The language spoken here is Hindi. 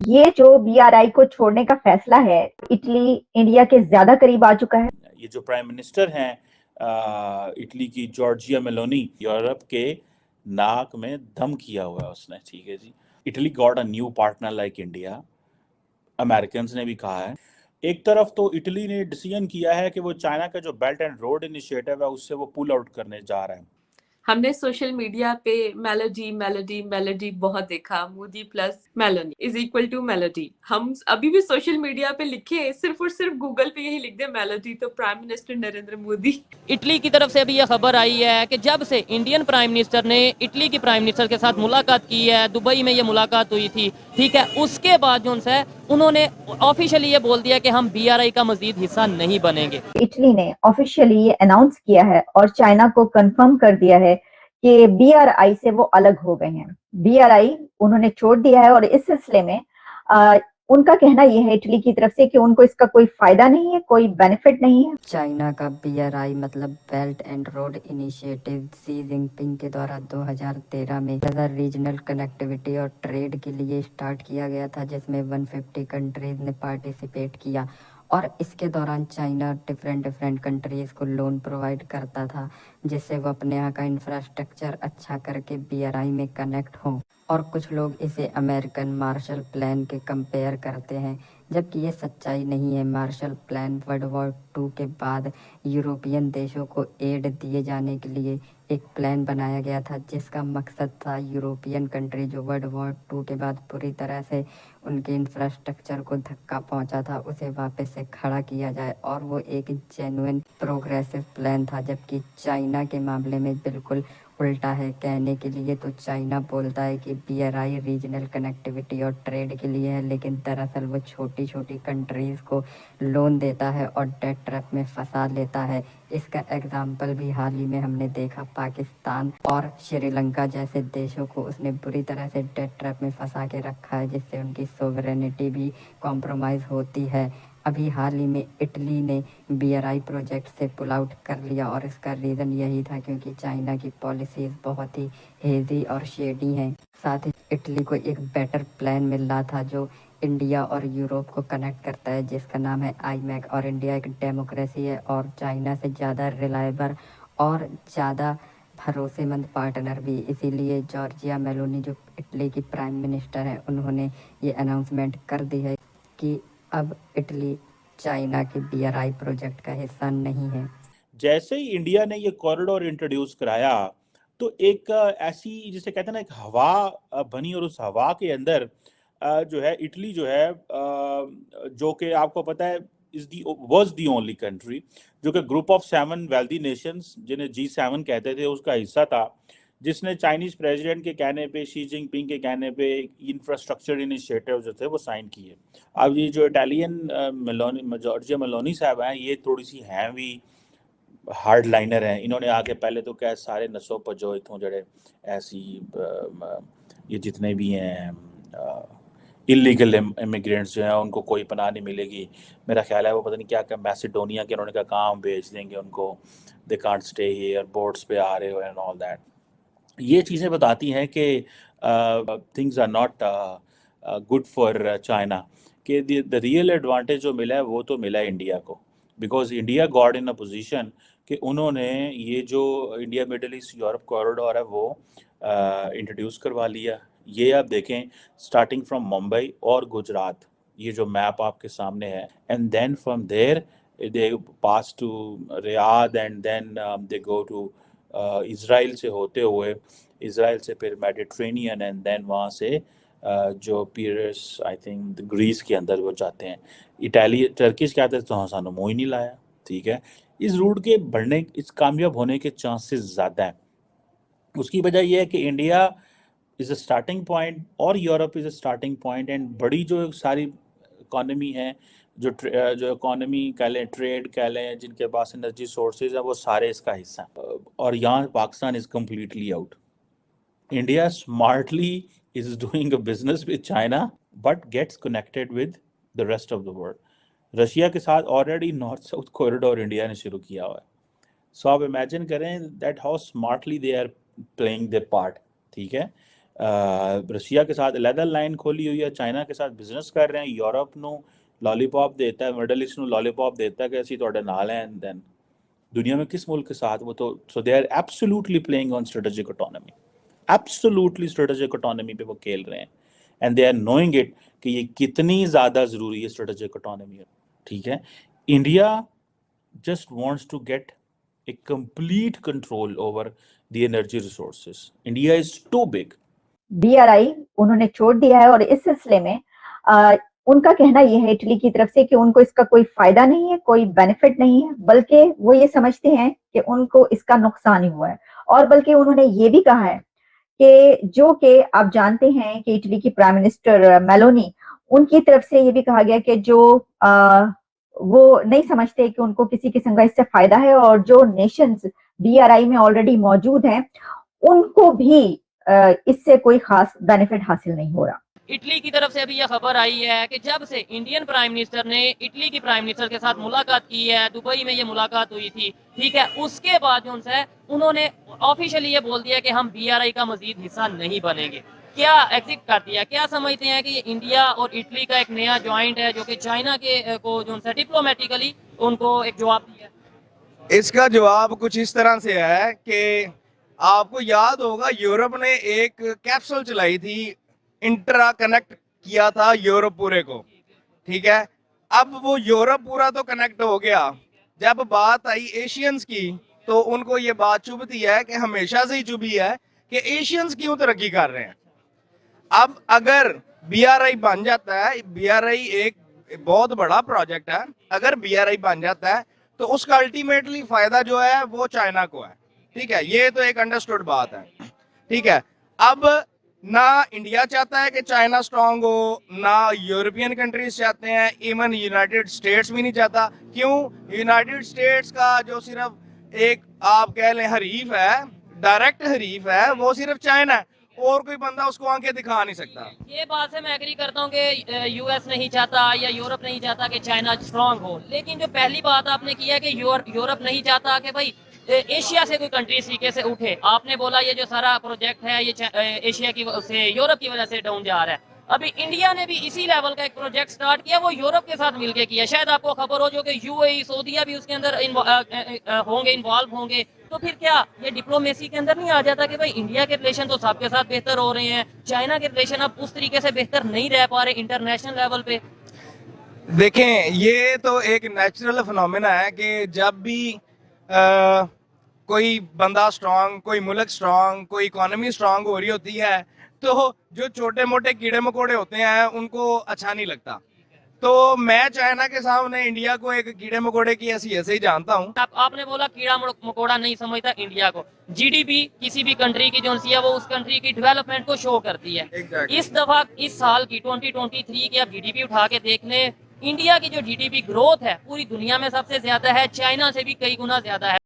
ये जो बीआरआई को छोड़ने का फैसला है, इटली इंडिया के ज्यादा करीब आ चुका है। ये जो प्राइम मिनिस्टर हैं इटली की, जॉर्जिया मेलोनी, यूरोप के नाक में दम किया हुआ है उसने, ठीक है जी। Italy got a new partner like India, American ने भी कहा है। एक तरफ तो इटली ने डिसीजन किया है कि वो चाइना का जो बेल्ट एंड रोड इनिशिएटिव है उससे वो पुल आउट करने जा रहा है। हमने सोशल मीडिया पे मेलोडी मेलोडी मेलोडी बहुत देखा, Modi plus Meloni is equal to melody. हम अभी भी सोशल मीडिया पे लिखे, सिर्फ और सिर्फ गूगल पे यही लिख दे मेलोडी, तो prime minister Narendra Modi. Italy की तरफ से अभी यह खबर आई है कि जब से इंडियन प्राइम मिनिस्टर ने इटली की प्राइम मिनिस्टर के साथ मुलाकात की है, दुबई में ये मुलाकात हुई थी, ठीक है, उसके बाद जो उनसे उन्होंने ऑफिशियली ये बोल दिया कि हम बीआरआई का मजीद हिस्सा नहीं बनेंगे। इटली ने ऑफिशियली ये अनाउंस किया है और चाइना को कंफर्म कर दिया है कि बीआरआई से वो अलग हो गए हैं। बीआरआई उन्होंने छोड़ दिया है और इस सिलसिले में उनका कहना यह है इटली की तरफ से कि उनको इसका कोई फायदा नहीं है, कोई बेनिफिट नहीं है। चाइना का बीआरआई मतलब belt and road initiative Xi Jinping के द्वारा 2013 में रीजनल कनेक्टिविटी और ट्रेड के लिए स्टार्ट किया गया था, जिसमें 150 कंट्रीज ने पार्टिसिपेट किया। और इसके दौरान चाइना डिफरेंट कंट्रीज को लोन प्रोवाइड करता था, जिससे वो अपने यहाँ का इंफ्रास्ट्रक्चर अच्छा करके बीआरआई में कनेक्ट हों। और कुछ लोग इसे अमेरिकन मार्शल प्लान के कंपेयर करते हैं, जबकि ये सच्चाई नहीं है। मार्शल प्लान वर्ल्ड वॉर 2 के बाद यूरोपियन देशों को एड दिए जाने के लिए एक प्लान बनाया गया था, जिसका मकसद था यूरोपियन कंट्री जो वर्ल्ड वॉर 2 के बाद पूरी तरह से उनके इंफ्रास्ट्रक्चर को धक्का पहुंचा था, उसे वापस से खड़ा किया जाए। और वो एक जेन्युइन प्रोग्रेसिव प्लान था, जबकि चाइना के मामले में बिल्कुल उल्टा है। कहने के लिए तो चाइना बोलता है कि बीआरआई रीजनल कनेक्टिविटी और ट्रेड के लिए है, लेकिन दरअसल वो छोटी छोटी कंट्रीज को लोन देता है और डेट ट्रैप में फंसा लेता है। इसका एग्जाम्पल भी हाल ही में हमने देखा, पाकिस्तान और श्रीलंका जैसे देशों को उसने बुरी तरह से डेट ट्रैप में फंसा के रखा है, जिससे उनकी सोवरेनिटी भी कॉम्प्रोमाइज़ होती है। अभी हाल ही में इटली ने बीआरआई प्रोजेक्ट से पुल आउट कर लिया और इसका रीज़न यही था क्योंकि चाइना की पॉलिसीज़ बहुत ही हेजी और शेडी हैं। साथ ही इटली को एक बेटर प्लान मिल रहा था जो इंडिया और यूरोप को कनेक्ट करता है, जिसका नाम है आईमैक। और इंडिया एक डेमोक्रेसी है और चाइना से ज़्यादा रिलायबल और ज़्यादा भरोसेमंद पार्टनर भी। इसीलिए जॉर्जिया मेलोनी जो इटली की प्राइम मिनिस्टर हैं, उन्होंने ये अनाउंसमेंट कर दी है कि अब इटली चाइना के बीआरआई प्रोजेक्ट का हिस्सा नहीं है। जैसे ही इंडिया ने ये कॉरिडोर इंट्रोड्यूस कराया तो एक ऐसी, जिसे कहते हैं ना, एक हवा बनी, और उस हवा के अंदर जो है इटली जो है जो कि आपको पता है वाज दी ओनली कंट्री जो कि ग्रुप ऑफ 7 वेल्दी नेशंस, जिन्हें G7 कहते थे, उसका हिस्सा था, जिसने चाइनीज प्रेसिडेंट के कहने पे, शी जिनपिंग के कहने पे इंफ्रास्ट्रक्चर इनिशिएटिव जो थे वो साइन किए। अब ये जो इटालियन मेलोनी, जॉर्जिया मेलोनी साहब हैं, ये थोड़ी सी हैं भी हार्ड लाइनर हैं। इन्होंने आके पहले तो क्या सारे नसों पर जो इतों जड़े ऐसी ये जितने भी हैं इलीगल इमिग्रेंट्स जो हैं उनको कोई पनाह नहीं मिलेगी। मेरा ख्याल है वो पता नहीं क्या क्या मैसेडोनिया के उन्होंने कहा काम भेज देंगे उनको, they can't stay here, boats पे आ रहे हो एंड ऑल दैट। ये चीज़ें बताती हैं कि things are not good for China, कि द रियल एडवांटेज जो मिला है वो तो मिला है इंडिया को, because India got in a position कि उन्होंने ये जो India Middle East Europe corridor है वो इंट्रोड्यूस करवा लिया। ये आप देखें, स्टार्टिंग फ्रॉम मुंबई और गुजरात, ये जो मैप आपके सामने है, and then from there they pass to Riyadh and then they go to Israel से होते हुए, इज़राइल से फिर मेडिट्रेनियन एंड देन वहाँ से जो पीरस आई थिंक ग्रीस के अंदर वो जाते हैं। इटाली टर्किश क्या थे तो सानू मुँह ही नहीं लाया, ठीक है। इस रूट के बढ़ने, इस कामयाब होने के चांसेस ज़्यादा हैं। उसकी वजह यह है कि India is a starting point और Europe is a starting point, and बड़ी जो सारी इकॉनमी है, जो इकॉनमी कह लें, ट्रेड कह लें, जिनके पास एनर्जी सोर्सेज है, वो सारे इसका हिस्सा हैं। और यहाँ Pakistan is completely out. India smartly is doing a business with China but gets connected with the rest of the world. Russia के साथ already north south corridor India ने शुरू किया हुआ है। सो आप इमेजिन करें that how smartly they are playing their part, ठीक है। रशिया के साथ अलग लाइन खोली हुई है, चाइना के साथ बिजनेस कर रहे हैं, यूरोप ਨੂੰ लॉलीपॉप देता है, मिडल ईस्ट ਨੂੰ लॉलीपॉप देता है कि ਅਸੀਂ ਤੁਹਾਡੇ ਨਾਲ हैं, एंड देन दुनिया में किस मुल्क के साथ वो तो so they are absolutely playing on strategic autonomy, absolutely strategic autonomy पे वो खेल रहे हैं, and they are knowing it कि ये कितनी ज़्यादा ज़रूरी है स्ट्रेटेजिक ऑटोनॉमी। ठीक है, India just wants to get a complete control over the energy resources. India is too big. BRI उन्होंने छोड़ दिया है और इस सिलसिले में उनका कहना यह है इटली की तरफ से कि उनको इसका कोई फायदा नहीं है, कोई बेनिफिट नहीं है, बल्कि वो ये समझते हैं कि उनको इसका नुकसान ही हुआ है। और बल्कि उन्होंने ये भी कहा है कि जो कि आप जानते हैं कि इटली की प्राइम मिनिस्टर मेलोनी, उनकी तरफ से ये भी कहा गया कि जो वो नहीं समझते कि उनको किसी किस्म का इससे फायदा है, और जो नेशंस BRI में ऑलरेडी मौजूद हैं उनको भी इससे कोई खास बेनिफिट हासिल नहीं हो रहा। इटली की तरफ से अभी यह खबर आई है कि जब से इंडियन प्राइम मिनिस्टर ने इटली की प्राइम मिनिस्टर के साथ मुलाकात की है, दुबई में ये मुलाकात हुई थी, ठीक है, उसके बाद जो है उन्होंने ऑफिशियली ये बोल दिया कि हम BRI का मजीद हिस्सा नहीं बनेंगे। क्या एग्जिट कर दिया, क्या समझते हैं कि ये इंडिया और इटली का एक नया ज्वाइंट है जो कि चाइना के को जो है डिप्लोमेटिकली उनको एक जवाब दिया? इसका जवाब कुछ इस तरह से है कि आपको याद होगा यूरोप ने एक कैप्सूल चलाई थी, इंट्रा कनेक्ट किया था यूरोप पूरे को, ठीक है। अब वो यूरोप पूरा तो कनेक्ट हो गया, जब बात आई एशियंस की तो उनको ये बात चुभती है कि हमेशा से ही चुभी है कि एशियंस क्यों तरक्की कर रहे हैं। अब अगर BRI बन जाता है, BRI एक बहुत बड़ा प्रोजेक्ट है, अगर BRI बन जाता है तो उसका अल्टीमेटली फायदा जो है वो चाइना को है, ठीक है, ये तो एक अंडरस्टूड बात है, ठीक है। अब ना इंडिया चाहता है कि चाइना स्ट्रांग हो, ना यूरोपियन कंट्रीज चाहते हैं, इवन यूनाइटेड स्टेट्स भी नहीं चाहता। क्यों? यूनाइटेड स्टेट्स का जो सिर्फ एक आप कह लें हरीफ है, डायरेक्ट हरीफ है, वो सिर्फ चाइना है, और कोई बंदा उसको आंखें दिखा नहीं सकता। ये बात से मैं एग्री करता हूँ कि US नहीं चाहता या यूरोप नहीं चाहता कि चाइना स्ट्रांग हो, लेकिन जो पहली बात आपने की है कि यूरोप नहीं चाहता कि भाई एशिया से कोई कंट्री इस तरीके से उठे। आपने बोला ये जो सारा प्रोजेक्ट है ये एशिया की से यूरोप की वजह से डाउन जा रहा है। अभी इंडिया ने भी इसी लेवल का एक प्रोजेक्ट स्टार्ट किया, वो यूरोप के साथ मिलकर किया। शायद आपको खबर हो जो कि UAE सऊदीया भी उसके अंदर इन्वॉल्व होंगे। तो फिर क्या ये डिप्लोमेसी के अंदर नहीं आ जाता कि भाई इंडिया के रिलेशन तो सबके साथ बेहतर हो रहे हैं, चाइना के रिलेशन अब उस तरीके से बेहतर नहीं रह पा रहे इंटरनेशनल लेवल पे? देखें, ये तो एक नेचुरल फिनोमेना है कि जब भी कोई बंदा स्ट्रांग, कोई मुल्क स्ट्रांग, कोई इकोनॉमी स्ट्रांग हो रही होती है तो जो छोटे मोटे कीड़े मकोड़े होते हैं उनको अच्छा नहीं लगता। तो मैं चाइना के सामने इंडिया को एक कीड़े मकोड़े की हैसियत से ही जानता हूँ। आपने बोला कीड़ा मकोड़ा नहीं समझता इंडिया को। GDP किसी भी कंट्री की जो है वो उस कंट्री की डेवलपमेंट को शो करती है। Exactly. इस दफा इस साल की 2023 की आप GDP उठा के देख लें, इंडिया की जो GDP ग्रोथ है पूरी दुनिया में सबसे ज्यादा है, चाइना से भी कई गुना ज्यादा है।